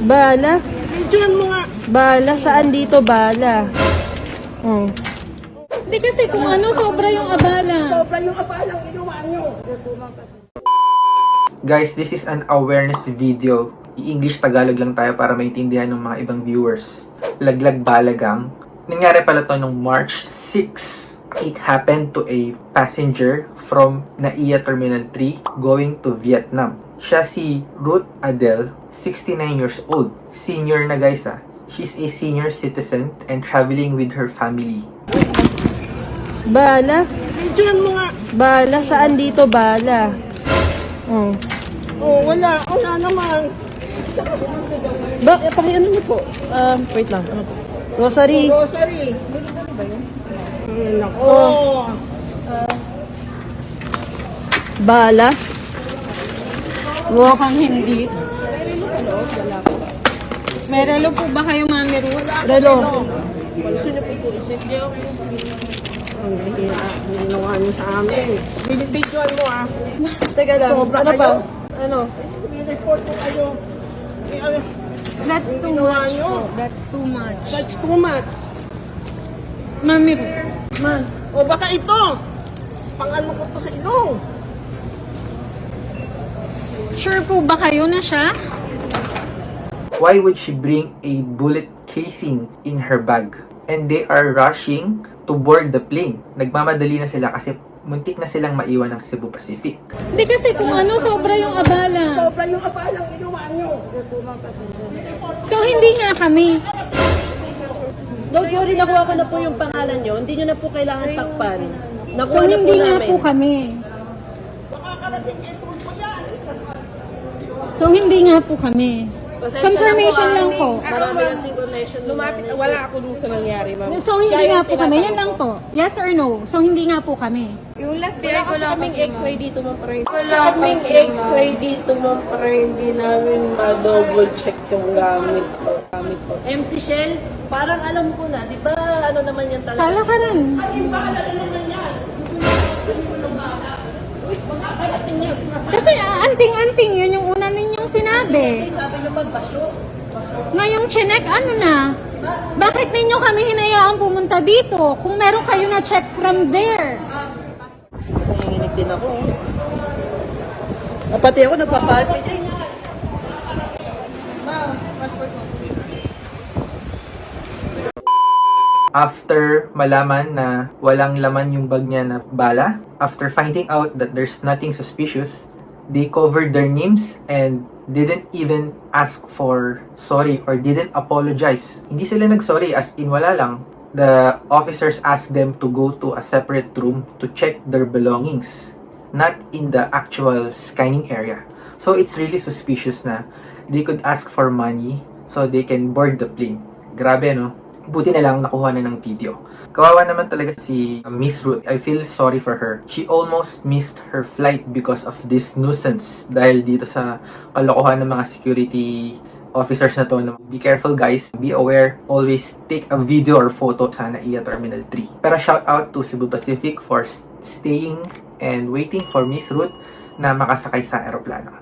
Bala? Videoan mo nga. Bala? Saan dito bala? Oh. Hindi kasi kung ano, sobra yung abala. Sobra yung abalang ginawa nyo. Guys, this is an awareness video. I-English Tagalog lang tayo para maintindihan ng mga ibang viewers. Laglag Balagang. Nangyari pala to noong March 6. It happened to a passenger from NAIA Terminal 3 going to Vietnam. Siya si Ruth Adele, 69 years old. Senior na guys ah. She's a senior citizen and traveling with her family. Bala? Videoan mo nga. Bala? Saan dito bala? Oh. Oh, wala. Wala naman. Pakiano niyo po? Wait lang. Ano po? Rosary. Rosary. Nako. Bala? Mukhang hindi. May relo po ba kayo, Mami Ruth? Relo. Ang hihira. Ginawa nyo sa amin. Videoan mo ah. Teka lang. Sobra Ano pa? kayo. Ano? I-report ko kayo. That's too Ginawa much nyo. po. That's too much. That's too much. Mami Ruth. O baka ito. Pangal mo ko to sa ilong. Sure po ba kayo na siya? Why would she bring a bullet casing in her bag? And they are rushing to board the plane. Nagmamadali na sila kasi muntik na silang maiwan ng Cebu Pacific. Hindi kasi kung ano, sobra yung abala. Sobra yung abalang ginawa nyo. So, hindi nga kami. Don't worry, nakuha ko na po yung pangalan nyo. Hindi nyo na po kailangan takpan. Nakuha So, na po hindi nga namin. po kami. Makakarating ito pa yan. So, hindi nga po kami. Confirmation lang po. Marami ang synchronization. Lumapit, wala ako dun sa nangyari, ma'am. So, hindi nga po kami. Yan lang po. Yes or no? So, hindi nga po kami. Yung last day ko lang kaming x-ray dito, ma'am, para hindi. Wala kaming x-ray dito, ma'am, para hindi namin ma-double check yung gamit ko. Empty shell? Parang alam ko na, di ba ano naman yan talaga? Kala ka rin. Kasi anting-anting, yun yung una ninyong sinabi. Sabi nyo magbasyo. Ngayong chinek, ano na? Bakit ninyo kami hinayaang pumunta dito? Kung meron kayo na check from there. Nanginginig din ako. Pati ako nagpapalit. After malaman na walang laman yung bag niya na bala, after finding out that there's nothing suspicious, they covered their names and didn't even ask for sorry or didn't apologize. Hindi sila nag-sorry as in wala lang. The officers asked them to go to a separate room to check their belongings, not in the actual scanning area. So it's really suspicious na they could ask for money so they can board the plane. Grabe, no? Buti na lang nakuha na ng video. Kawawa naman talaga si Miss Ruth. I feel sorry for her. She almost missed her flight because of this nuisance. Dahil dito sa kalokohan ng mga security officers na to. Be careful guys. Be aware. Always take a video or photo sa NAIA Terminal 3. Pero shout out to Cebu Pacific for staying and waiting for Miss Ruth na makasakay sa aeroplano.